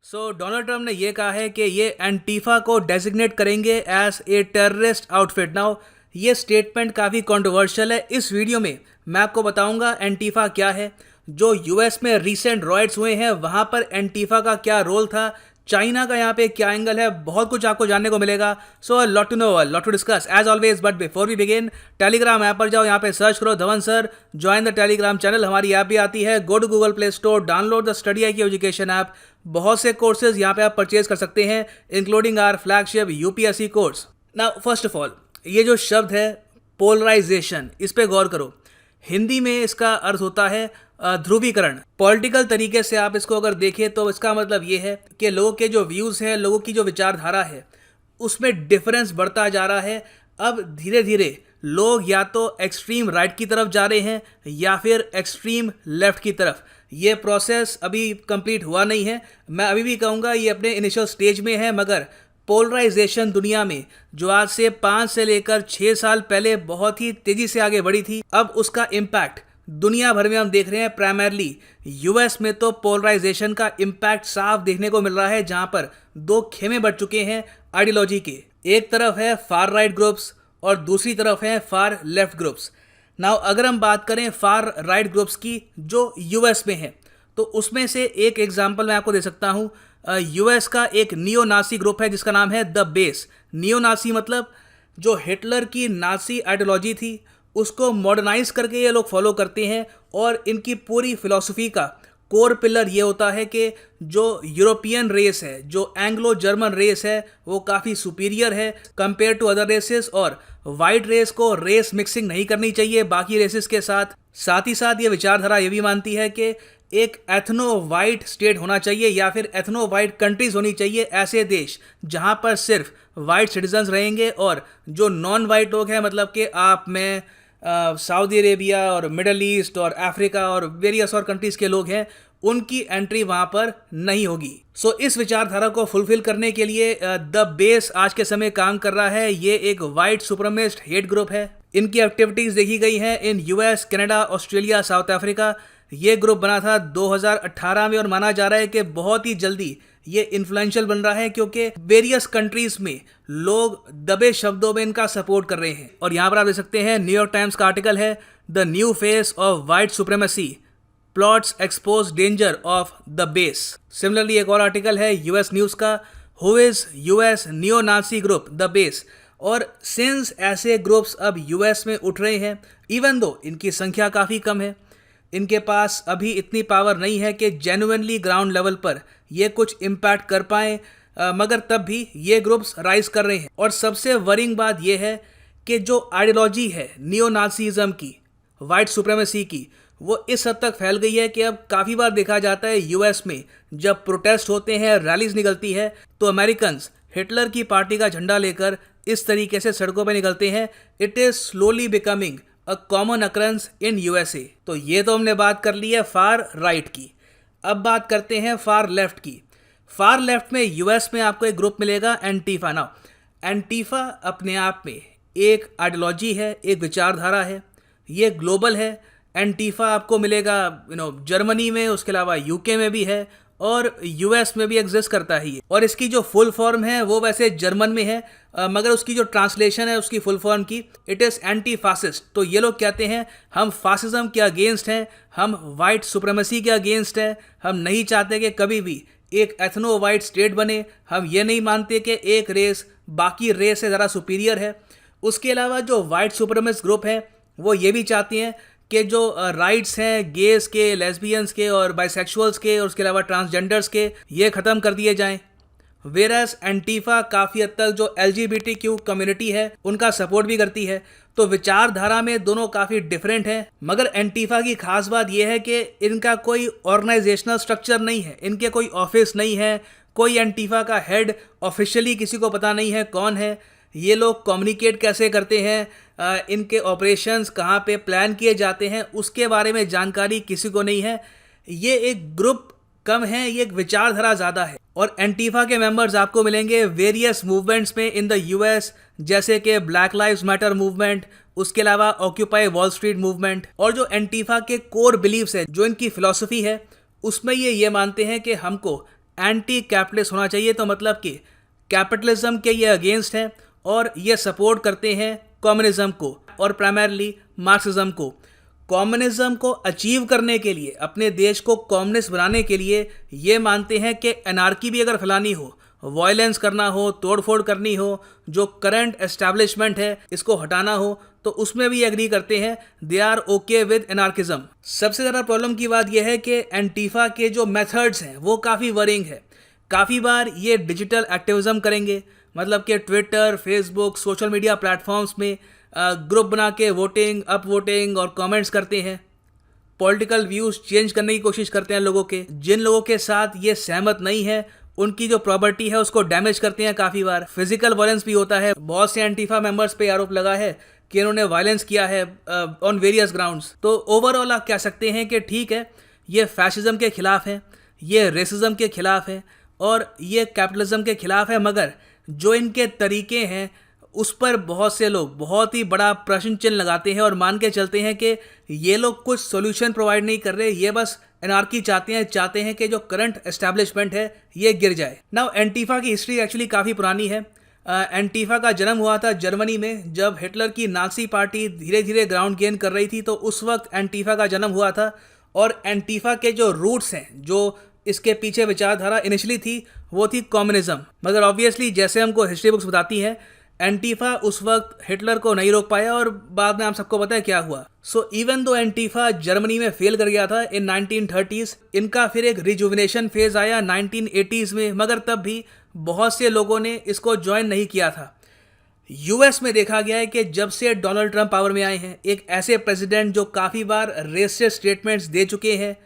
Donald Trump ने ये कहा है कि ये एंटीफा को डेजिग्नेट करेंगे as a terrorist outfit. Now ये स्टेटमेंट काफ़ी कंट्रोवर्शियल है। इस वीडियो में मैं आपको बताऊंगा एंटीफा क्या है, जो यूएस में रीसेंट रॉयट्स हुए हैं वहां पर एंटीफा का क्या रोल था, चाइना का यहाँ पे क्या एंगल है, बहुत कुछ आपको जानने को मिलेगा। So lot to know, lot to discuss as always. But before we begin, Telegram app पर जाओ, यहाँ पे सर्च करो Dhawan sir, join the Telegram channel. हमारी ऐप भी आती है, go to Google Play Store, download the Study IQ education app. बहुत से कोर्सेज यहाँ पे आप परचेज कर सकते हैं, including our flagship UPSC course. Now first of all, ये जो शब्द है पोलराइजेशन, इस पे गौर करो। हिंदी में इसका अर्थ होता है ध्रुवीकरण। पॉलिटिकल तरीके से आप इसको अगर देखें तो इसका मतलब ये है कि लोगों के जो व्यूज़ हैं, लोगों की जो विचारधारा है, उसमें डिफरेंस बढ़ता जा रहा है। अब धीरे धीरे लोग या तो एक्सट्रीम राइट की तरफ जा रहे हैं या फिर एक्सट्रीम लेफ्ट की तरफ। ये प्रोसेस अभी कंप्लीट हुआ नहीं है। मैं अभी भी कहूँगा ये अपने इनिशियल स्टेज में है, मगर पोलराइजेशन दुनिया में जो आज से 5 से लेकर 6 साल पहले बहुत ही तेजी से आगे बढ़ी थी, अब उसका इम्पैक्ट दुनिया भर में हम देख रहे हैं। प्राइमरली यूएस में तो पोलराइजेशन का इम्पैक्ट साफ देखने को मिल रहा है, जहां पर दो खेमे बढ़ चुके हैं आइडियोलॉजी के। एक तरफ है फार राइट ग्रुप्स और दूसरी तरफ है फार लेफ्ट ग्रुप्स। नाउ अगर हम बात करें फार राइट ग्रुप्स की जो यूएस में है, तो उसमें से एक एग्जांपल मैं आपको दे सकता हूं। यूएस का एक नियो नासी ग्रुप है जिसका नाम है द बेस। नियो नासी मतलब जो हिटलर की नासी आइडियोलॉजी थी उसको मॉडर्नाइज करके ये लोग फॉलो करते हैं, और इनकी पूरी फिलॉसफी का कोर पिलर ये होता है कि जो यूरोपियन रेस है, जो एंग्लो जर्मन रेस है, वो काफ़ी सुपीरियर है कंपेयर टू अदर रेसेस, और वाइट रेस को रेस मिक्सिंग नहीं करनी चाहिए बाकी रेसेस के साथ। साथ ही साथ ये विचारधारा ये भी मानती है कि एक एथनो वाइट स्टेट होना चाहिए या फिर एथनो वाइट कंट्रीज होनी चाहिए, ऐसे देश जहां पर सिर्फ वाइट सिटीजन्स रहेंगे और जो नॉन वाइट लोग हैं, मतलब कि आप में सऊदी अरेबिया और मिडल ईस्ट और अफ्रीका और वेरियस और कंट्रीज़ के लोग हैं, उनकी एंट्री वहाँ पर नहीं होगी। सो इस विचारधारा को फुलफिल करने के लिए द बेस आज के समय काम कर रहा है। ये एक वाइट सुपरमिस्ट हेट ग्रुप है। इनकी एक्टिविटीज़ देखी गई हैं in US, Canada, Australia, south Africa. ये ग्रुप बना था 2018 में और माना जा रहा है कि बहुत ही जल्दी ये इन्फ्लुएंशियल बन रहा है, क्योंकि वेरियस कंट्रीज में लोग दबे शब्दों में इनका सपोर्ट कर रहे हैं। और यहाँ पर आप देख सकते हैं, न्यूयॉर्क टाइम्स का आर्टिकल है, the new face of white supremacy plots expose danger of the base. Similarly एक और आर्टिकल है यूएस न्यूज़ का, who is US neo Nazi group the base. और सिंस ऐसे ग्रुप्स अब यूएस में उठ रहे हैं, इवन दो इनकी संख्या काफ़ी कम है, इनके पास अभी इतनी पावर नहीं है कि जेन्युइनली ग्राउंड लेवल पर ये कुछ इम्पैक्ट कर पाएँ, मगर तब भी ये ग्रुप्स राइज कर रहे हैं। और सबसे वरिंग बात यह है कि जो आइडियोलॉजी है नियो नाजीज़म की, वाइट सुप्रीमेसी की, वो इस हद तक फैल गई है कि अब काफ़ी बार देखा जाता है यूएस में जब प्रोटेस्ट होते हैं, रैलीज निकलती है, तो अमेरिकन्स हिटलर की पार्टी का झंडा लेकर इस तरीके से सड़कों पर निकलते हैं। It is slowly becoming a common occurrence in USA. तो ये तो हमने बात कर ली है फार राइट की। अब बात करते हैं फार लेफ्ट की। फार लेफ्ट में यूएस में आपको एक ग्रुप मिलेगा एंटीफा। नाउ एंटीफा अपने आप में एक आइडियोलॉजी है, एक विचारधारा है, ये ग्लोबल है। एंटीफा आपको मिलेगा जर्मनी में, उसके अलावा यूके में भी है और यूएस में भी एग्जिस्ट करता है ये। और इसकी जो फुल फॉर्म है वो वैसे जर्मन में है, मगर उसकी जो ट्रांसलेशन है उसकी फुल फॉर्म की, इट इज़ एंटी फासिस्ट। तो ये लोग कहते हैं हम फासिज्म के अगेंस्ट हैं, हम वाइट सुप्रीमेसी के अगेंस्ट हैं, हम नहीं चाहते कि कभी भी एक एथनो वाइट स्टेट बने, हम ये नहीं मानते कि एक रेस बाकी रेस से ज़रा सुपीरियर है। उसके अलावा जो वाइट सुप्रीमिस्ट ग्रुप है वो ये भी चाहते हैं कि जो राइट्स हैं गेस के, लेस्बियंस के और बाइसेक्सुअल्स के और उसके अलावा ट्रांसजेंडर्स के, ये ख़त्म कर दिए जाएं। वेरस एंटीफा काफ़ी हद तक जो LGBTQ कम्युनिटी है उनका सपोर्ट भी करती है। तो विचारधारा में दोनों काफ़ी डिफरेंट हैं, मगर एंटीफा की खास बात यह है कि इनका कोई ऑर्गेनाइजेशनल स्ट्रक्चर नहीं है, इनके कोई ऑफिस नहीं है, कोई एंटीफा का हेड ऑफिशियली किसी को पता नहीं है कौन है, ये लोग कम्युनिकेट कैसे करते हैं, इनके ऑपरेशंस कहाँ पे प्लान किए जाते हैं, उसके बारे में जानकारी किसी को नहीं है। ये एक ग्रुप कम है, ये एक विचारधारा ज़्यादा है। और एंटीफा के मेंबर्स आपको मिलेंगे वेरियस मूवमेंट्स में इन द यूएस, जैसे कि ब्लैक लाइव्स मैटर मूवमेंट, उसके अलावा ऑक्यूपाई वॉल स्ट्रीट मूवमेंट। और जो एंटीफा के कोर बिलीव्स है, जो इनकी फिलॉसफी है, उसमें ये मानते हैं कि हमको एंटी कैपिटलिस्ट होना चाहिए। तो मतलब कि कैपिटलिज्म के ये अगेंस्ट हैं और ये सपोर्ट करते हैं कम्युनिज्म को और प्राइमरली मार्क्सिज्म को। कम्युनिज्म को अचीव करने के लिए, अपने देश को कम्युनिस्ट बनाने के लिए ये मानते हैं कि एनार्की भी अगर फैलानी हो, वायलेंस करना हो, तोड़फोड़ करनी हो, जो करंट एस्टैब्लिशमेंट है इसको हटाना हो, तो उसमें भी एग्री करते हैं। They are okay with anarchism. सबसे ज़्यादा प्रॉब्लम की बात यह है कि एंटीफा के जो मेथड्स हैं वो काफ़ी वरिंग है। काफ़ी बार ये डिजिटल एक्टिविज्म करेंगे, मतलब कि Twitter, Facebook, social media platforms में ग्रुप बना के वोटिंग, अप वोटिंग और कमेंट्स करते हैं। पॉलिटिकल व्यूज़ चेंज करने की कोशिश करते हैं लोगों के। जिन लोगों के साथ ये सहमत नहीं है उनकी जो प्रॉपर्टी है उसको डैमेज करते हैं। काफ़ी बार फिजिकल वायलेंस भी होता है। बहुत से एंटीफा मेंबर्स पे आरोप लगा है कि इन्होंने वायलेंस किया है ऑन वेरियस ग्राउंड्स। तो ओवरऑल आप कह सकते हैं कि ठीक है, ये फैशिज्म के खिलाफ है, ये रेसिज्म के खिलाफ है और ये कैपिटलिज्म के खिलाफ है, मगर जो इनके तरीके हैं उस पर बहुत से लोग बहुत ही बड़ा प्रश्न चिन्ह लगाते हैं और मान के चलते हैं कि ये लोग कुछ सोल्यूशन प्रोवाइड नहीं कर रहे, ये बस एनार्की चाहते हैं कि जो करंट एस्टैब्लिशमेंट है ये गिर जाए। नाउ एंटीफा की हिस्ट्री एक्चुअली काफ़ी पुरानी है। एंटीफा का जन्म हुआ था जर्मनी में, जब हिटलर की नाज़ी पार्टी धीरे धीरे ग्राउंड गेन कर रही थी, तो उस वक्त एंटीफा का जन्म हुआ था। और एंटीफा के जो रूट्स हैं, जो इसके पीछे विचारधारा इनिशियली थी, वो थी कम्युनिज्म। मगर ऑब्वियसली जैसे हमको हिस्ट्री बुक्स बताती हैं, एंटीफा उस वक्त हिटलर को नहीं रोक पाया और बाद में आप सबको पता है क्या हुआ। So even though Antifa Germany में फेल कर गया था इन 1930s, इनका फिर एक रिजुविनेशन फेज आया 1980s में, मगर तब भी बहुत से लोगों ने इसको ज्वाइन नहीं किया था। यूएस में देखा गया है कि जब से डोनाल्ड ट्रंप पावर में आए हैं, एक ऐसे प्रेसिडेंट जो काफ़ी बार रेसिस्ट स्टेटमेंट्स दे चुके हैं,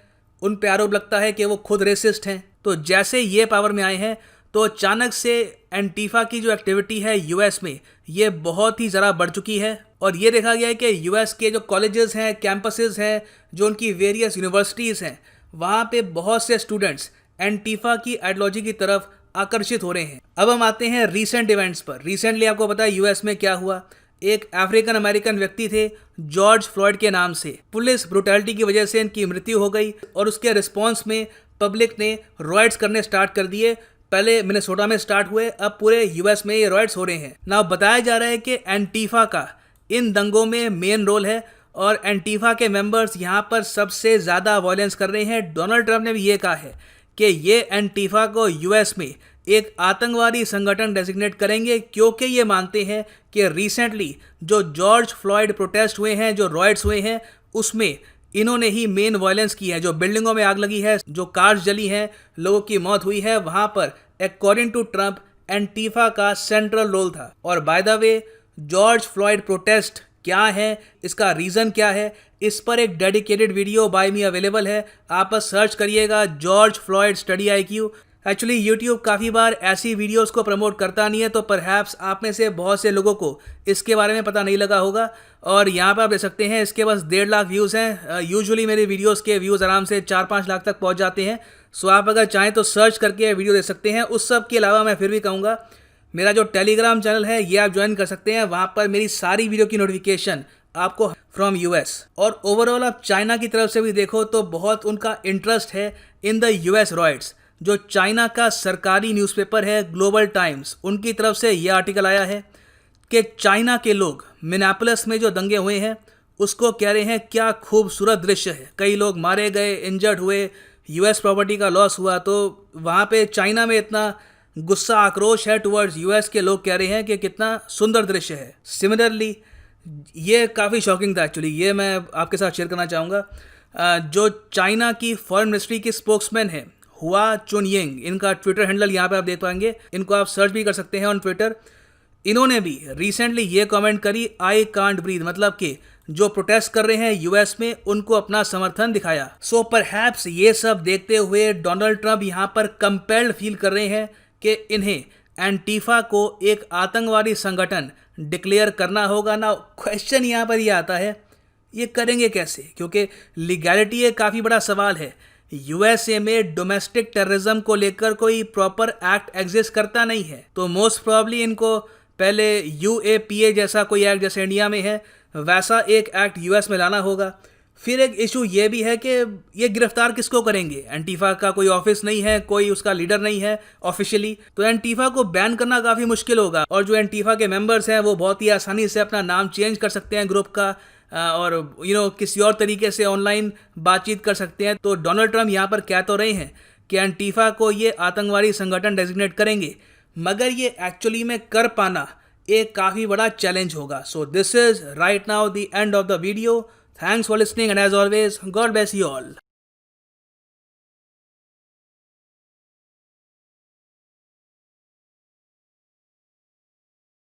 उन पे आरोप लगता है कि वो खुद रेसिस्ट हैं। तो जैसे ये पावर में आए हैं तो अचानक से एंटीफा की जो एक्टिविटी है यूएस में, ये बहुत ही ज़रा बढ़ चुकी है। और ये देखा गया है कि यूएस के जो कॉलेजेस हैं, कैंपसेस हैं, जो उनकी वेरियस यूनिवर्सिटीज़ हैं, वहाँ पे बहुत से स्टूडेंट्स एंटीफा की आइडियोलॉजी की तरफ आकर्षित हो रहे हैं। अब हम आते हैं रीसेंट इवेंट्स पर। रिसेंटली आपको पता है यूएस में क्या हुआ। एक अफ्रीकन अमेरिकन व्यक्ति थे जॉर्ज फ्लॉयड के नाम से, पुलिस ब्रुटैलिटी की वजह से इनकी मृत्यु हो गई और उसके रिस्पॉन्स में पब्लिक ने रॉयट्स करने स्टार्ट कर दिए। पहले मिनेसोटा में स्टार्ट हुए, अब पूरे यूएस में ये रॉयट्स हो रहे हैं। नाउ बताया जा रहा है कि एंटीफा का इन दंगों में मेन रोल है और एंटीफा के मेंबर्स यहाँ पर सबसे ज़्यादा वायलेंस कर रहे हैं। डोनाल्ड ट्रंप ने भी ये कहा है कि ये एंटीफा को यूएस में एक आतंकवादी संगठन डेजिग्नेट करेंगे, क्योंकि ये मानते हैं कि रिसेंटली जो जॉर्ज फ्लॉयड प्रोटेस्ट हुए हैं, जो रॉयट्स हुए हैं, उसमें इन्होंने ही मेन वायलेंस की है। जो बिल्डिंगों में आग लगी है, जो कार्स जली हैं, लोगों की मौत हुई है, वहाँ पर अकॉर्डिंग टू ट्रंप एंटीफा का सेंट्रल रोल था। और by the way, George Floyd protest क्या है, इसका रीज़न क्या है, इस पर एक डेडिकेटेड वीडियो बाय मी अवेलेबल है। आप बस सर्च करिएगा George Floyd study IQ। Actually YouTube काफ़ी बार ऐसी वीडियोस को प्रमोट करता नहीं है, तो परहैप्स आप में से बहुत से लोगों को इसके बारे में पता नहीं लगा होगा। और यहाँ पर आप देख सकते हैं, इसके बस 1.5 लाख व्यूज़ हैं। यूजुअली मेरे वीडियोस के व्यूज़ आराम से 4-5 लाख तक पहुँच जाते हैं। सो आप अगर चाहें तो सर्च करके वीडियो देख सकते हैं। उस सब के अलावा मैं फिर भी कहूँगा, मेरा जो टेलीग्राम चैनल है ये आप ज्वाइन कर सकते हैं। वहाँ पर मेरी सारी वीडियो की नोटिफिकेशन आपको फ्रॉम यूएस। और ओवरऑल आप चाइना की तरफ से भी देखो तो बहुत उनका इंटरेस्ट है इन द यूएस रॉयट्स। जो चाइना का सरकारी न्यूज़पेपर है ग्लोबल टाइम्स, उनकी तरफ से यह आर्टिकल आया है कि चाइना के लोग मिनेपोलिस में जो दंगे हुए हैं उसको कह रहे हैं क्या खूबसूरत दृश्य है। कई लोग मारे गए, इंजर्ड हुए, यूएस प्रॉपर्टी का लॉस हुआ। तो वहाँ पे चाइना में इतना गुस्सा, आक्रोश है टुवर्ड्स यूएस के लोग कह रहे हैं कि कितना सुंदर दृश्य है। सिमिलरली ये काफ़ी शॉकिंग था एक्चुअली, ये मैं आपके साथ शेयर करना चाहूँगा। जो चाइना की फॉरेन मिनिस्ट्री की स्पोक्समैन है हुआ चुनयिंग, इनका ट्विटर हैंडल यहाँ पे आप देख पाएंगे, इनको आप सर्च भी कर सकते हैं ऑन ट्विटर। इन्होंने भी रिसेंटली ये कमेंट करी, आई कांट ब्रीथ, मतलब कि जो प्रोटेस्ट कर रहे हैं यूएस में उनको अपना समर्थन दिखाया। सो परहैप्स ये सब देखते हुए डोनाल्ड ट्रंप यहाँ पर कंपेल्ड फील कर रहे हैं कि इन्हें एंटीफा को एक आतंकवादी संगठन डिक्लेयर करना होगा। ना क्वेश्चन यहाँ पर ये आता है, ये करेंगे कैसे, क्योंकि लीगैलिटी एक काफ़ी बड़ा सवाल है। यूएसए में डोमेस्टिक टेररिज्म को लेकर कोई प्रॉपर एक्ट एग्जिस्ट करता नहीं है, तो मोस्ट प्रॉब्ली इनको पहले UAPA जैसा कोई एक्ट, जैसे इंडिया में है वैसा एक एक्ट यूएस में लाना होगा। फिर एक इशू ये भी है कि ये गिरफ्तार किसको करेंगे। एंटीफा का कोई ऑफिस नहीं है, कोई उसका लीडर नहीं है ऑफिशियली, तो एंटीफा को बैन करना काफ़ी मुश्किल होगा। और जो एंटीफा के मेंबर्स हैं वो बहुत ही आसानी से अपना नाम चेंज कर सकते हैं ग्रुप का, और किसी और तरीके से ऑनलाइन बातचीत कर सकते हैं। तो डोनाल्ड ट्रंप यहाँ पर कह तो रहे हैं कि एंटीफा को ये आतंकवादी संगठन डेजिग्नेट करेंगे, मगर ये एक्चुअली में कर पाना एक काफ़ी बड़ा चैलेंज होगा। So this is right now the end of the video. Thanks for listening, and as always, God bless you all.